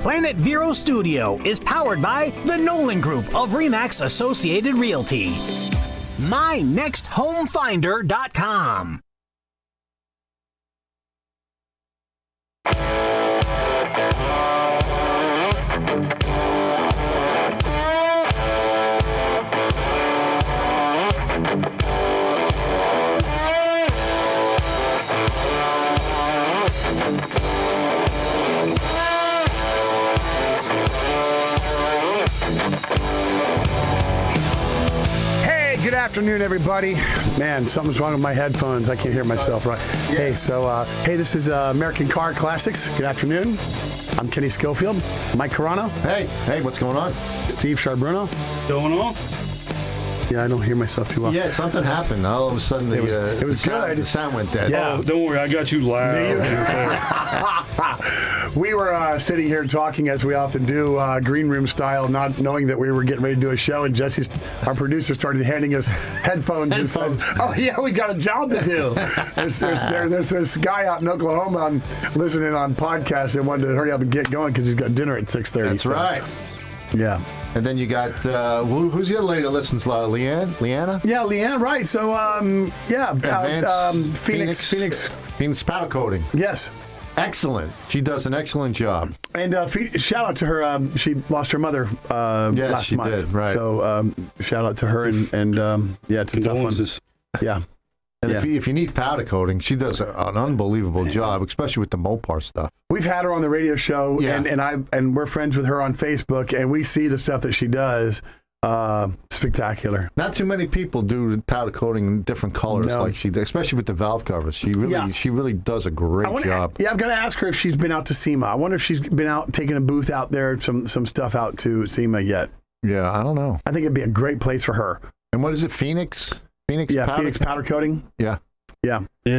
Planet Vero Studio is powered by the Nolan Group of RE/MAX Associated Realty. MyNextHomeFinder.com. Good afternoon, everybody. Man, something's wrong with my headphones. I can't hear myself right. Yeah. Hey, this is American Car Classics. Good afternoon. I'm Kenny Schofield. Mike Carano. Hey, what's going on? Steve Charbruno. Going on? Yeah, I don't hear myself too well. Yeah, something happened. All of a sudden, it was good. The sound went dead. Yeah. Oh, don't worry, I got you loud. We were sitting here talking, as we often do, green room style, not knowing that we were getting ready to do a show, and Jesse, our producer, started handing us headphones and said, "Oh yeah, we got a job to do." There's this guy out in Oklahoma listening on podcasts and wanted to hurry up and get going because he's got dinner at 6:30. That's right. Yeah. And then you got, who's the other lady that listens? Leanna? Yeah, Leanne, right. So, Phoenix powder coating. Yes. Excellent. She does an excellent job. And shout out to her. She lost her mother last month. Did, right. So shout out to her. And it's a tough one. Yeah. And if you need powder coating, she does an unbelievable job, especially with the Mopar stuff. We've had her on the radio show, and we're friends with her on Facebook, and we see the stuff that she does. Spectacular. Not too many people do powder coating in different colors like she does, especially with the valve covers. She really does a great job. Yeah, I've got to ask her if she's been out to SEMA. I wonder if she's been out taking a booth out there, some stuff out to SEMA yet. Yeah, I don't know. I think it'd be a great place for her. And what is it, Phoenix? Phoenix powder coating. Yeah.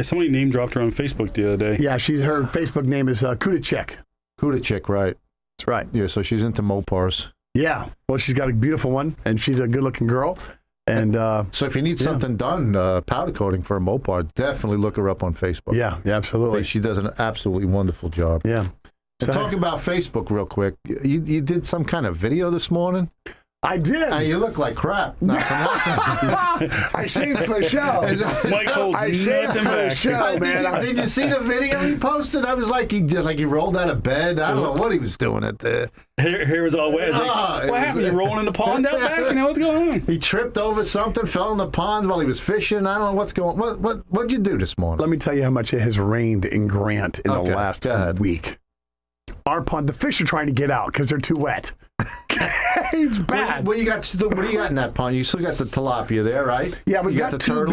Somebody name dropped her on Facebook the other day. Yeah, her Facebook name is Kudacek. Kudacek, right. That's right. Yeah, so she's into Mopars. Yeah, well, she's got a beautiful one, and she's a good-looking girl. And so if you need something done, powder coating for a Mopar, definitely look her up on Facebook. Yeah, absolutely. She does an absolutely wonderful job. Yeah. So, talk about Facebook real quick. You did some kind of video this morning? I did. You look like crap. I shaved for the show. Mike holds I shaved for the show, man. Did you see the video he posted? I was like, he rolled out of bed. I don't know what he was doing at the hair was all wet. What happened? You rolling in the pond out back? What's going on? He tripped over something, fell in the pond while he was fishing. I don't know what's going on. What'd you do this morning? Let me tell you how much it has rained in Grant in the last week. Our pond, the fish are trying to get out because they're too wet. It's bad. What do you got in that pond? You still got the tilapia there, right? Yeah, we got two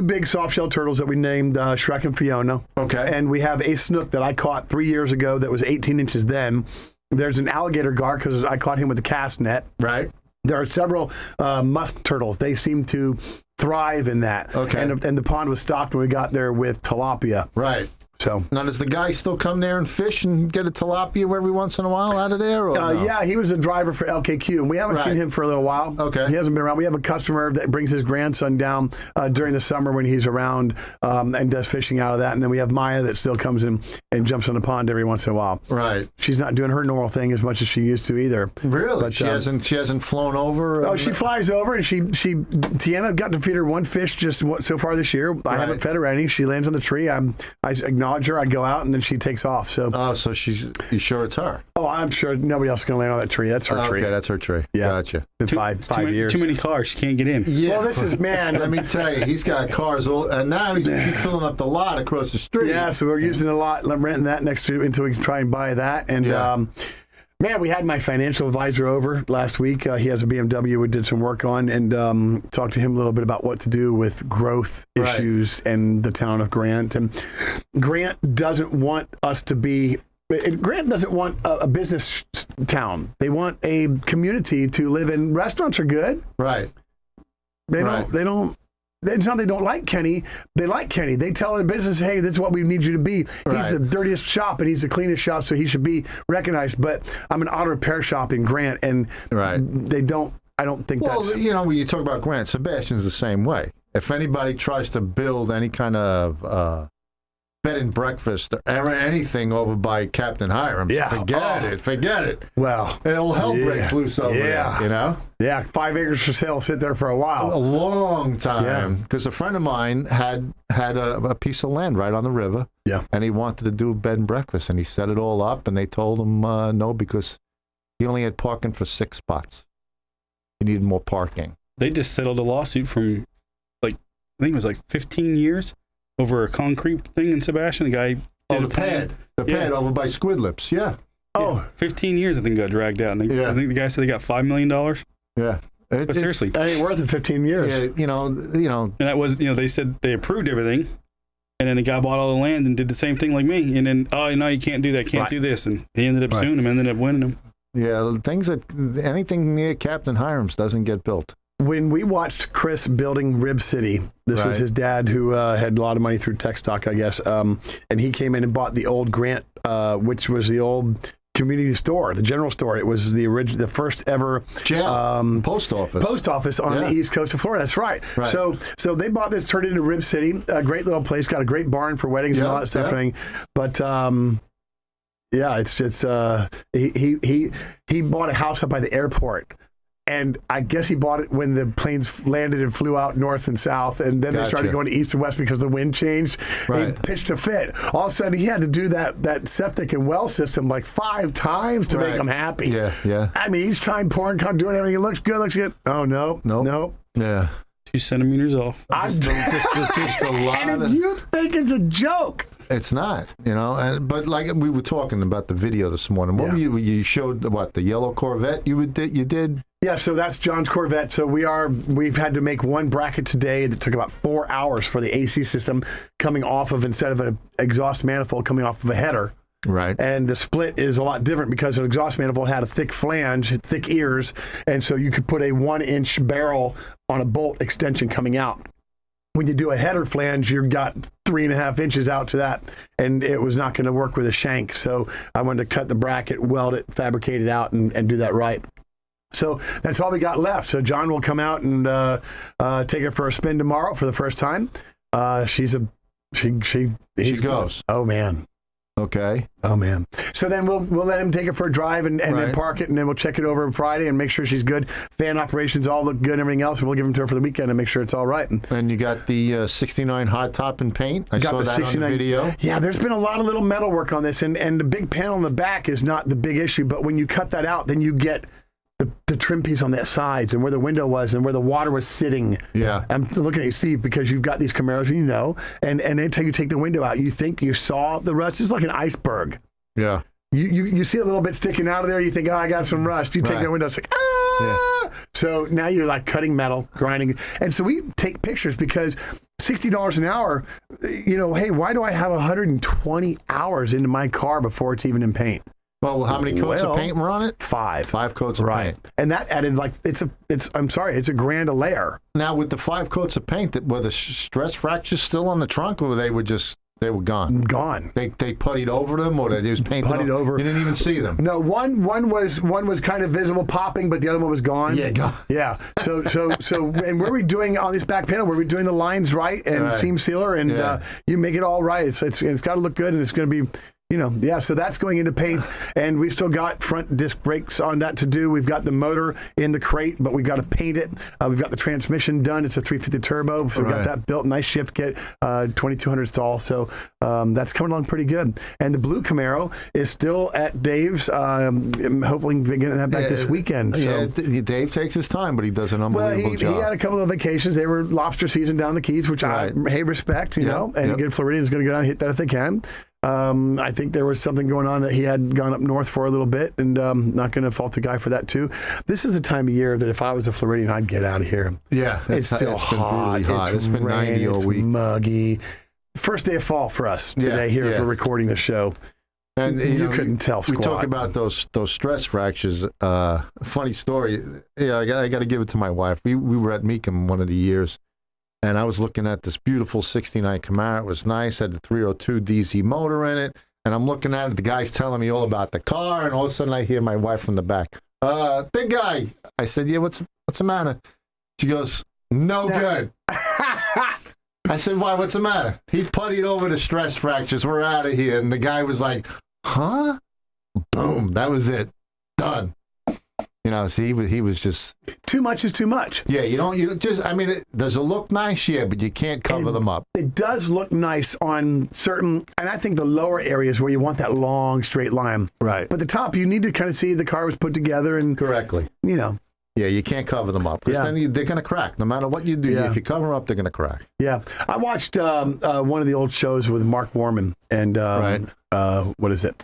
big soft-shell turtles that we named Shrek and Fiona. Okay. And we have a snook that I caught 3 years ago that was 18 inches then. There's an alligator gar because I caught him with a cast net. Right. There are several musk turtles. They seem to thrive in that. Okay. And the pond was stocked when we got there with tilapia. Right. So now, does the guy still come there and fish and get a tilapia every once in a while out of there? Or no? Yeah, he was a driver for LKQ, and we haven't seen him for a little while. Okay. He hasn't been around. We have a customer that brings his grandson down during the summer when he's around and does fishing out of that. And then we have Maya that still comes in and jumps in the pond every once in a while. Right. She's not doing her normal thing as much as she used to either. Really? But, she hasn't flown over? Oh, she flies over, and Tiana got to feed her one fish just so far this year. I haven't fed her any. She lands on the tree. I acknowledge her. I go out, and then she takes off. So. Oh, so you sure it's her? Oh, I'm sure nobody else is going to land on that tree. That's her tree. Okay, that's her tree. Yeah. Gotcha. Been five years. Too many cars. She can't get in. Yeah. Well, this is, man. Let me tell you, he's got cars, and now he's filling up the lot across the street. Yeah, so we're using a lot, renting that next to until we can try and buy that. And man, we had my financial advisor over last week. He has a BMW we did some work on, and talked to him a little bit about what to do with growth issues in the town of Grant. And Grant doesn't want us to be. Grant doesn't want a business town. They want a community to live in. Restaurants are good. Right. They don't. It's not they don't like Kenny. They like Kenny. They tell their business, hey, this is what we need you to be. He's the dirtiest shop and he's the cleanest shop, so he should be recognized. But I'm an auto repair shop in Grant, and they don't. I don't think that's. Well, when you talk about Grant, Sebastian's the same way. If anybody tries to build any kind of bed and breakfast or anything over by Captain Hiram's, forget it. Well, it'll hell breaks loose over there, you know? Yeah, 5 acres for sale, sit there for a while. A long time. Because a friend of mine had a piece of land right on the river. Yeah. And he wanted to do a bed and breakfast, and he set it all up, and they told him no, because he only had parking for 6 spots. He needed more parking. They just settled a lawsuit from, I think it was 15 years over a concrete thing in Sebastian. The guy did the pad over by Squid Lips, yeah. Oh, 15 years I think got dragged out. And I think the guy said they got $5 million. Yeah. But seriously. That ain't worth it 15 years. Yeah, you know. And that was, they said they approved everything. And then the guy bought all the land and did the same thing like me. And then, no, you can't do that, can't do this. And he ended up suing him, ended up winning him. Yeah, anything near Captain Hiram's doesn't get built. When we watched Chris building Rib City, this was his dad who had a lot of money through tech stock, I guess. And he came in and bought the old Grant, which was the old community store, the general store. It was the first ever post office on the east coast of Florida. That's right. So they bought this, turned it into Rib City, a great little place, got a great barn for weddings and all that stuff. But it's just he bought a house up by the airport. And I guess he bought it when the planes landed and flew out north and south, and then they started going to east and west because the wind changed. He pitched a fit. All of a sudden, he had to do that septic and well system 5 times to make him happy. Yeah. I mean, each time pouring, doing everything, it looks good. Oh, no. Yeah. 2 centimeters off. Just a lot. And if you think it's a joke. It's not, but like we were talking about the video this morning. What you showed the yellow Corvette you did? Yeah, so that's John's Corvette. So we've had to make one bracket today that took about 4 hours for the AC system coming off of, instead of an exhaust manifold, coming off of a header. Right. And the split is a lot different because an exhaust manifold had a thick flange, thick ears, and so you could put a 1-inch barrel on a bolt extension coming out. When you do a header flange, you've got 3.5 inches out to that, and it was not going to work with a shank. So I wanted to cut the bracket, weld it, fabricate it out, and do that right. So that's all we got left. So John will come out and take her for a spin tomorrow for the first time. She goes. Oh man. Okay. Oh man. So then we'll let him take her for a drive and then park it, and then we'll check it over on Friday and make sure she's good. Fan operations all look good and everything else, and we'll give them to her for the weekend and make sure it's all right. And you got the 69 hot top and paint. I saw that 69, on the video. Yeah, there's been a lot of little metal work on this, and the big panel in the back is not the big issue, but when you cut that out, then you get the trim piece on the sides and where the window was and where the water was sitting. Yeah. I'm looking at you, Steve, because you've got these Camaros, and anytime you take the window out, you think you saw the rust. It's like an iceberg. Yeah. You see a little bit sticking out of there, you think, I got some rust. You take that window, it's like, Yeah. So now you're cutting metal, grinding. And so we take pictures because $60 an hour, hey, why do I have 120 hours into my car before it's even in paint? Well, how many coats of paint were on it? 5. 5 coats of paint. And that added it's $1,000 a layer. Now with the 5 coats of paint, were the stress fractures still on the trunk, or they were gone? Gone. They puttied over them, or they just painted puttied over. You didn't even see them. No, one was kind of visible popping, but the other one was gone. Yeah, gone. Yeah. So and were we doing on this back panel? Were we doing the lines right and seam sealer and you make it all right? It's got to look good, and it's going to be. So that's going into paint, and we've still got front disc brakes on that to do. We've got the motor in the crate, but we've got to paint it. We've got the transmission done. It's a 350 turbo, so we've got that built. Nice shift kit, 2200 stall. So that's coming along pretty good. And the blue Camaro is still at Dave's. Hopefully getting that back this weekend. So. Yeah, Dave takes his time, but he does an unbelievable job. He had a couple of vacations. They were lobster season down the Keys, which I respect, and good Floridians going to go down and hit that if they can. I think there was something going on that he had gone up north for a little bit, and not going to fault the guy for that too. This is the time of year that if I was a Floridian, I'd get out of here. Yeah, it's still hot. It's been rain, 90 all week. Muggy. First day of fall for us today here as we're recording the show. And you couldn't tell squat. We talk about those stress fractures. Funny story. I got to give it to my wife. We were at Meekum one of the years. And I was looking at this beautiful 69 Camaro. It was nice. Had the 302 DZ motor in it. And I'm looking at it. The guy's telling me all about the car. And all of a sudden I hear my wife from the back. Big guy. I said, yeah, what's the matter? She goes, no good. I said, why, what's the matter? He puttied over the stress fractures. We're out of here. And the guy was like, huh? Boom. That was it. Done. You know, see, he was just... Too much is too much. Yeah, you don't just, I mean, does it look nice? Yeah, but you can't cover them up. It does look nice on certain, and I think the lower areas where you want that long, straight line. Right. But the top, you need to kind of see the car was put together and... Correctly. You know. Yeah, you can't cover them up. Because then they're going to crack. No matter what you do, if you cover them up, they're going to crack. Yeah. I watched one of the old shows with Mark Warman and, what is it?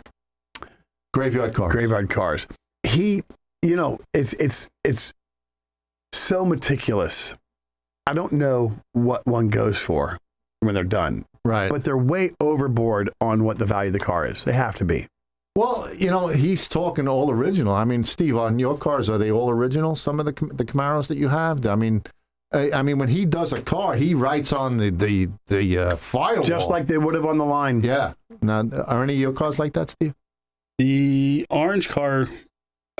Graveyard Cars. Graveyard Cars. He... You know, it's so meticulous. I don't know what one goes for when they're done. Right. But they're way overboard on what the value of the car is. They have to be. Well, you know, he's talking all original. I mean, Steve, on your cars, are they all original? Some of the Camaros that you have? I mean, when he does a car, he writes on the firewall. Just like they would have on the line. Yeah. Now, are any of your cars like that, Steve? The orange car,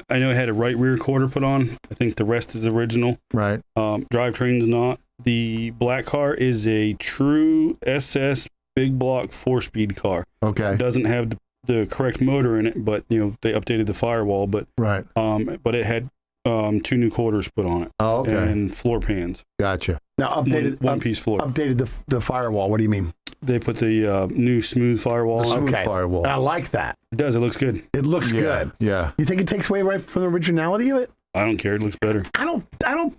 I know it had a right rear quarter put on. I think the rest is original. Right. Drivetrain's not. The black car is a true SS big block 4-speed car. Okay. It doesn't have the correct motor in it, but you know they updated the firewall. But right. But it had 2 new quarters put on it. Oh, okay. And floor pans. Gotcha. Now updated one piece floor. Updated the firewall. What do you mean? They put the new smooth firewall on. Smooth firewall. And I like that. It does. It looks good. It looks good. Yeah. You think it takes away right from the originality of it? I don't care. It looks better. I don't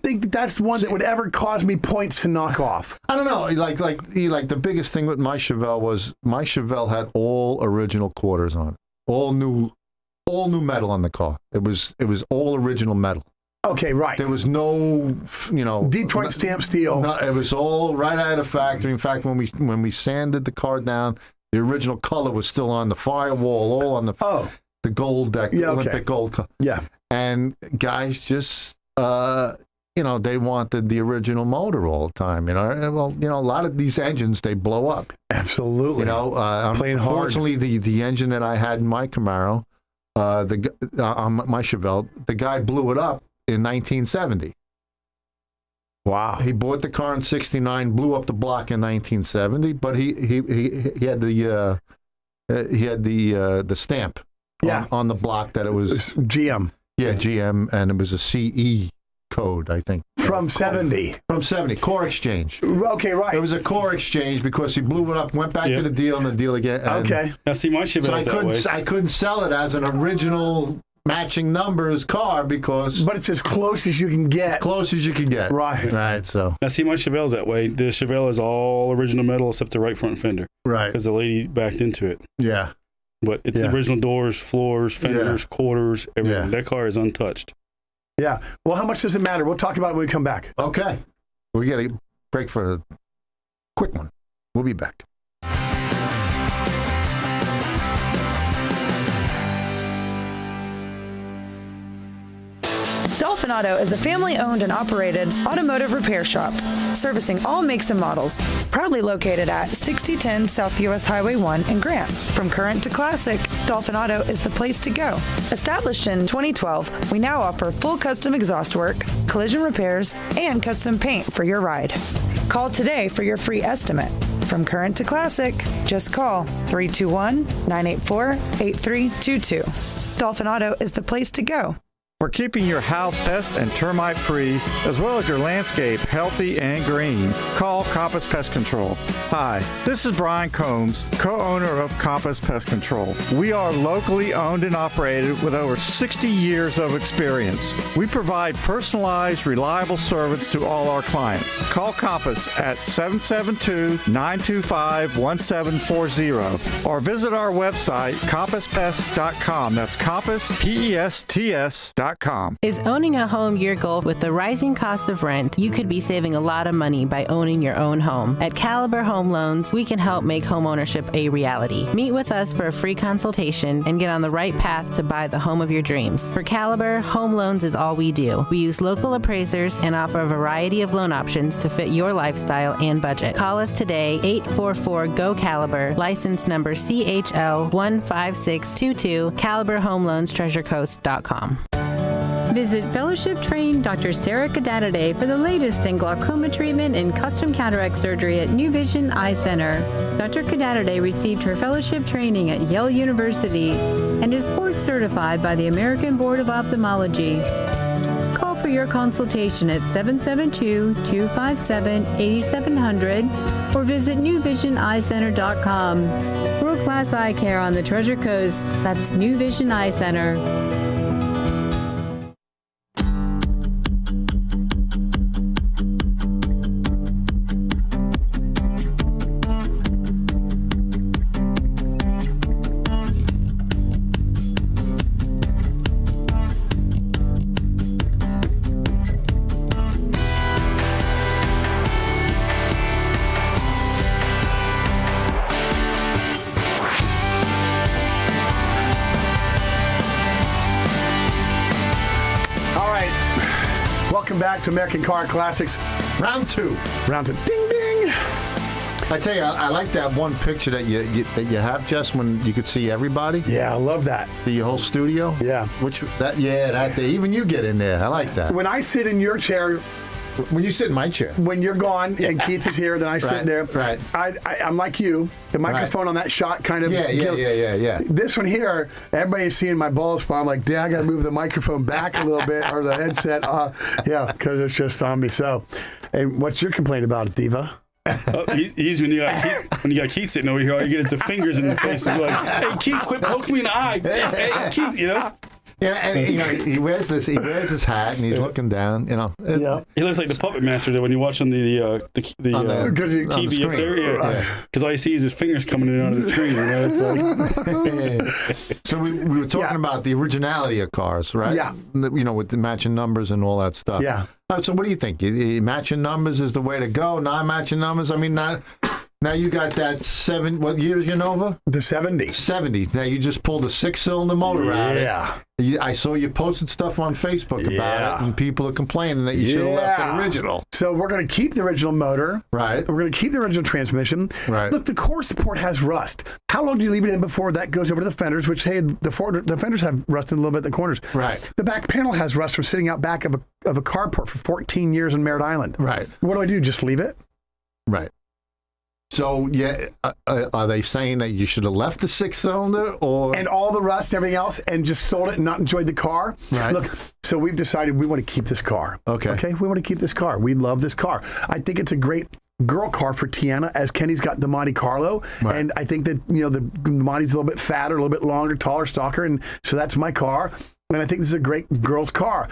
think that's one that would ever cause me points to knock off. I don't know. Like the biggest thing with my Chevelle was my Chevelle had all original quarters on it. All new metal on the car. It was all original metal. Okay, right. There was no, Detroit stamp steel. No, it was all right out of the factory. In fact, when we sanded the car down, the original color was still on the firewall, all on the gold deck, Olympic gold color. Yeah. And guys just, they wanted the original motor all the time. Well, a lot of these engines, they blow up. Absolutely. Playing hard. Unfortunately, the engine that I had in my Camaro, on my Chevelle, the guy blew it up in 1970. Wow. He bought the car in 69, blew up the block in 1970, but he had the stamp on the block that it was GM. Yeah, GM, and it was a CE code, I think. From 70. From 70, core exchange. Okay, right. It was a core exchange because he blew it up, went back to the deal, and the deal again. Okay. Now see, my Chevelle so I couldn't sell it as an original matching numbers car because... But it's as close as you can get. As close as you can get. Right. Right, so... Now see, my Chevelle's that way. The Chevelle is all original metal except the right front fender. Right. Because the lady backed into it. Yeah. But it's the original doors, floors, fenders, quarters, everything. Yeah. That car is untouched. Yeah. Well, how much does it matter? We'll talk about it when we come back. Okay. We got to break for a quick one. We'll be back. Dolphin Auto is a family-owned and operated automotive repair shop, servicing all makes and models. Proudly located at 6010 South US Highway 1 in Grant. From current to classic, Dolphin Auto is the place to go. Established in 2012, we now offer full custom exhaust work, collision repairs, and custom paint for your ride. Call today for your free estimate. From current to classic, just call 321-984-8322. Dolphin Auto is the place to go. For keeping your house pest and termite free, as well as your landscape healthy and green, call Compass Pest Control. Hi, this is Brian Combs, co-owner of Compass Pest Control. We are locally owned and operated with over 60 years of experience. We provide personalized, reliable service to all our clients. Call Compass at 772-925-1740 or visit our website, CompassPest.com. That's Compass, PESTS.com. Is owning a home your goal? With the rising cost of rent, you could be saving a lot of money by owning your own home. At Caliber Home Loans, we can help make home ownership a reality. Meet with us for a free consultation and get on the right path to buy the home of your dreams. For Caliber, home loans is all we do. We use local appraisers and offer a variety of loan options to fit your lifestyle and budget. Call us today, 844-GO-CALIBER, license number CHL 15622, CaliberHomeLoans, TreasureCoast.com. Visit fellowship-trained Dr. Sarah Cadadaday for the latest in glaucoma treatment and custom cataract surgery at New Vision Eye Center. Dr. Cadadaday received her fellowship training at Yale University and is board certified by the American Board of Ophthalmology. Call for your consultation at 772-257-8700 or visit newvisioneyecenter.com. World-class eye care on the Treasure Coast. That's New Vision Eye Center. Welcome back to American Car Classics. Round two. Round two. Ding, ding. I tell you, I like that one picture that you have, Jess, when you could see everybody. Yeah, I love that. The whole studio. Yeah. Even you get in there. I like that. When I sit in your chair, when you sit in my chair, when you're gone and Keith is here, then I sit there. Right. I'm like you. The microphone on that shot kind of. Yeah. This one here, everybody's seeing my bald spot. I'm like, Dad, I got to move the microphone back a little bit, or the headset. Because it's just on me. So, and what's your complaint about it, Diva? He's when you got Keith sitting over here, all you get is the fingers in the face. And you're like, hey, Keith, quit poking me in the eye. Hey, Keith, you know. Yeah, and he wears this hat and he's looking down. Yeah. He looks like the puppet master that when you watch on the TV up there. Because all you see is his fingers coming in and out of the screen. It's like... So we were talking about the originality of cars, right? Yeah. With the matching numbers and all that stuff. Yeah. So what do you think? Matching numbers is the way to go. Non-matching numbers. I mean, now you got that what year is your Nova? The 70. 70. Now you just pulled a 6-cylinder motor out. Yeah. I saw you posted stuff on Facebook about it, and people are complaining that you should have left it original. So we're going to keep the original motor. Right. We're going to keep the original transmission. Right. Look, the core support has rust. How long do you leave it in before that goes over to the fenders, which, hey, the fenders have rusted a little bit in the corners. Right. The back panel has rust from sitting out back of a carport for 14 years in Merritt Island. Right. What do? Just leave it? Right. So, are they saying that you should have left the 6-cylinder and all the rust and everything else and just sold it and not enjoyed the car? Right. Look, so we've decided we want to keep this car. Okay. We want to keep this car. We love this car. I think it's a great girl car for Tiana, as Kenny's got the Monte Carlo. Right. And I think that, the Monte's a little bit fatter, a little bit longer, taller, stalker. And so that's my car. And I think this is a great girl's car.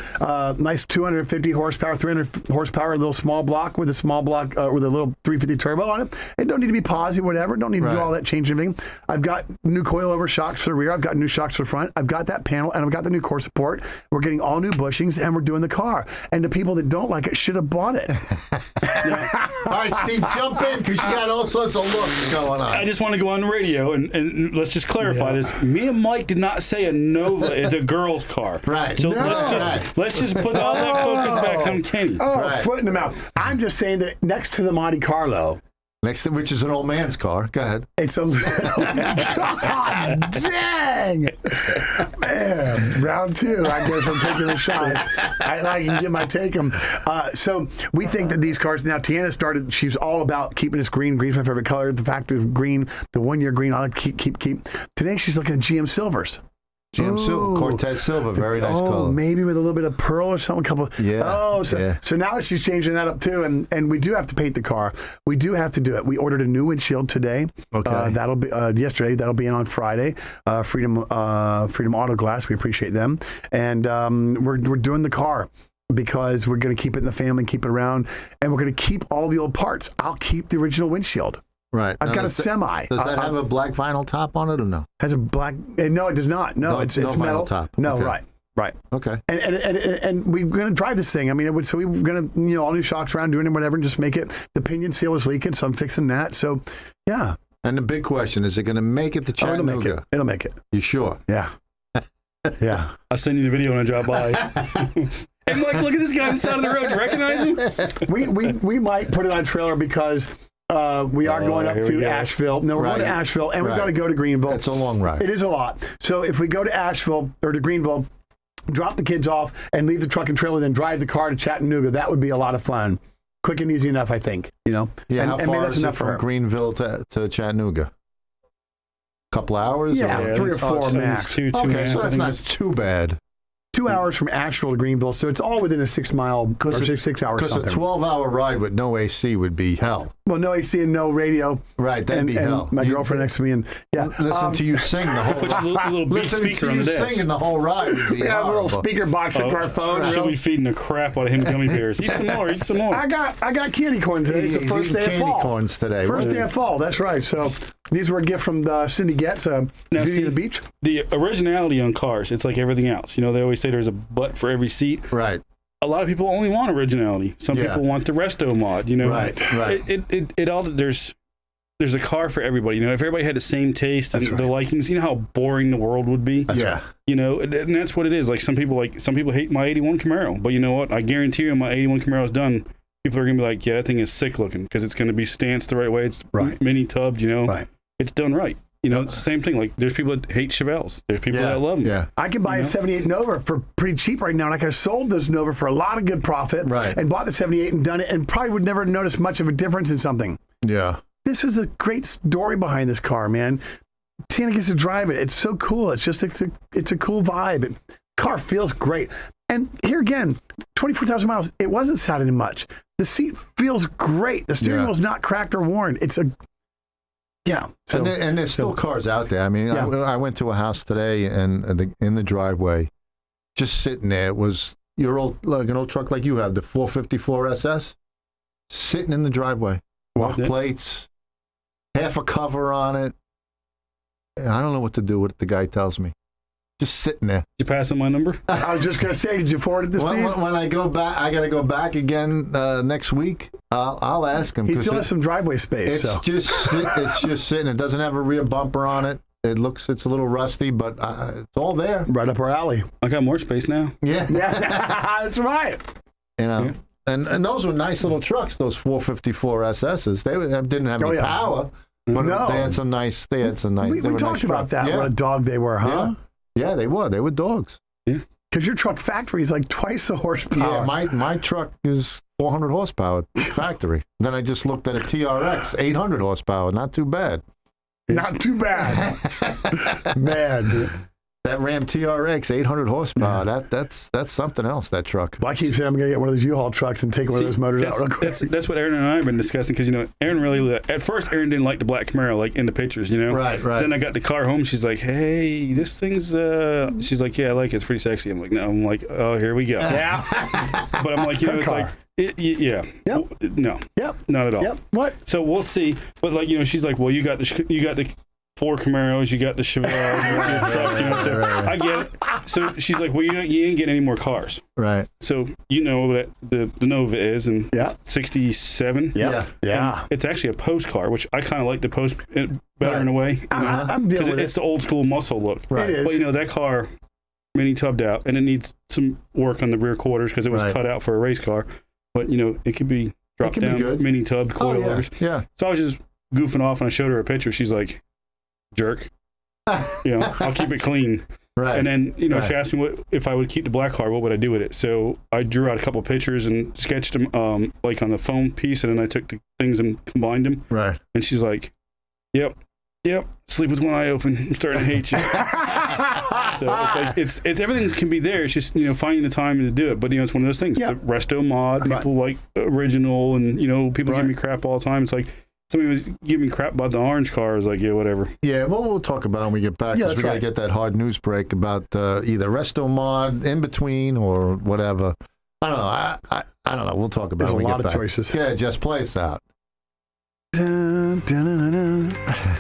Nice 250 horsepower, 300 horsepower, a little small block with a little 350 turbo on it. It don't need to be positive, whatever. Don't need to do all that change and everything. I've got new coilover shocks for the rear. I've got new shocks for the front. I've got that panel, and I've got the new core support. We're getting all new bushings, and we're doing the car. And the people that don't like it should have bought it. All right, Steve, jump in, because you got all sorts of looks going on. I just want to go on the radio, and let's just clarify this. Me and Mike did not say a Nova is a girl's car. Right. So let's just put all that focus back on Kenny. Foot in the mouth. I'm just saying that next to the Monte Carlo, which is an old man's car. Go ahead. It's a God dang. Man, round two. I guess I'm taking a shot. I can get my take 'em. So we think that these cars now. Tiana she's all about keeping this green. Green's my favorite color. The fact of green, the 1 year green. I like to keep. Today she's looking at GM Silvers. Silver, Cortez Silver, very nice color. Maybe with a little bit of pearl or something. So now she's changing that up too, and we do have to paint the car. We do have to do it. We ordered a new windshield today. Okay. That'll be yesterday. That'll be in on Friday. Freedom Auto Glass. We appreciate them, and we're doing the car because we're going to keep it in the family, keep it around, and we're going to keep all the old parts. I'll keep the original windshield. Right. I've got a semi. Does that have a black vinyl top on it or no? Has a black? No, it does not. No, it's metal. Vinyl top. No, okay. Right. Okay. And we're going to drive this thing. I mean, so we're going to, all new shocks around, doing it, whatever, and just make it. The pinion seal is leaking, so I'm fixing that. So, yeah. And the big question, is it going to make it to Chattanooga? It'll make it. You sure? Yeah. Yeah. I'll send you the video when I drive by. Hey, Mike, look at this guy on the side of the road. You recognize him? We might put it on trailer because we are going up to Asheville. No, we're going to Asheville, and we've got to go to Greenville. It's a long ride. It is a lot. So if we go to Asheville or to Greenville, drop the kids off, and leave the truck and trailer, then drive the car to Chattanooga. That would be a lot of fun. Quick and easy enough, I think. Yeah, how maybe far that's is it enough for from her. Greenville to Chattanooga? Couple hours? Yeah, or? 3 or it's 4 max. two and a Okay, half, so I that's think not it is. too bad. 2 hours from Asheville to Greenville, so it's all within a 6 mile or 6 hours Because something. a 12-hour ride with no AC would be hell. Well, no AC and no radio. Right, that'd and, be and hell. my girlfriend next to me, and Listen to you sing the whole Put ride. your little beat Listening speaker to on you the dash. singing the whole ride would be we have a little horrible. speaker box up to our phone. She'll be feeding the crap out of him gummy bears. Eat some more. Eat some more. I got candy corn today. It's the He's first eating day of candy fall. corns today. First day of fall. That's right. So these were a gift from Cindy Getz. Now, Beauty see, of the Beach. The originality on cars, it's like everything else. They always say there's a butt for every seat. Right. A lot of people only want originality. Some Yeah. people want the resto mod. Right. It all there's a car for everybody. If everybody had the same taste and That's the right. likings, how boring the world would be. Yeah. And that's what it is. Like some people hate my '81 Camaro, but you know what? I guarantee you, when my '81 Camaro is done, people are gonna be like, yeah, that thing is sick looking because it's gonna be stanced the right way. It's Right. mini tubbed. Right. It's done right. It's the same thing. Like there's people that hate Chevelles. There's people that love them. Yeah. I can buy a 78 Nova for pretty cheap right now. Like I sold this Nova for a lot of good profit Right. and bought the 78 and done it and probably would never notice much of a difference in something. Yeah. This was a great story behind this car, man. Tina gets to drive it. It's so cool. It's a cool vibe. Car feels great. And here again, 24,000 miles. It wasn't sounding much. The seat feels great. The steering wheel's not cracked or worn. It's a So, And there's still cars out there. I mean, Yeah. I went to a house today, and in the driveway, just sitting there, it was an old truck like you have, the 454 SS, sitting in the driveway. Wow. Plates, half a cover on it. I don't know what to do with it, the guy tells me. Just sitting there. Did you pass him my number? I was just going to say, did you forward it to Steve? When I go back, I got to go back again next week. I'll ask him. He 'cause still has some driveway space. It's just sitting. It doesn't have a rear bumper on it. It's a little rusty, but it's all there. Right up our alley. I got more space now. Yeah. Yeah, that's right. Yeah. And those were nice little trucks, those 454 SSs. They didn't have any power, but No. they had some nice. We they were talked nice about trucks. that. Yeah. What a dog they were, huh? Yeah, they were. They were dogs. Because your truck factory is like twice the horsepower. Yeah, my truck is 400 horsepower factory. Then I just looked at a TRX, 800 horsepower. Not too bad. Not too bad. Man. That Ram TRX, 800 horsepower. That's something else. That truck. Well, I keep saying I'm going to get one of those U-Haul trucks and take one of those motors out real quick. That's what Aaron and I have been discussing because Aaron really at first Aaron didn't like the black Camaro like in the pictures, Right. Then I got the car home. She's like, hey, this thing's she's like, yeah, I like it. It's pretty sexy. I'm like, no. I'm like, oh, here we go. Yeah. But I'm like, it's car. like, yeah. Yep. No. Yep. Not at all. Yep. What? So we'll see. But like, she's like, well, you got the 4 Camaros, you got the Chevelle, truck, so I get it. So she's like, well, you ain't getting any more cars. Right. So that the Nova is, and Yeah. it's 67. Yep. Yeah. It's actually a post car, which I kind of like the post better in a way. I'm dealing with it's it. the old school muscle look. Right. It is. But that car, mini tubbed out, and it needs some work on the rear quarters because it was cut out for a race car. But it could be dropped down, good. mini tubbed coilovers. Yeah. So I was just goofing off, and I showed her a picture. She's like, jerk. I'll keep it clean. Right. And then, she asked me if I would keep the black car, what would I do with it? So I drew out a couple of pictures and sketched them like on the foam piece, and then I took the things and combined them. Right. And she's like, yep, sleep with one eye open. I'm starting to hate you. So it's like, it's everything can be there. It's just, finding the time to do it. But, it's one of those things. Yeah. The resto mod, Right. people like original, and, people Right. give me crap all the time. It's like, somebody was giving me crap about the orange car. I was like, yeah, whatever. Yeah, well, we'll talk about it when we get back. Yeah, Because that's we got to right. get that hard news break about either resto mod, in between, or whatever. I don't know. I don't know. We'll talk about There's it when a we lot get of back. choices. Yeah, just play us out. Dun, dun, dun, dun, dun.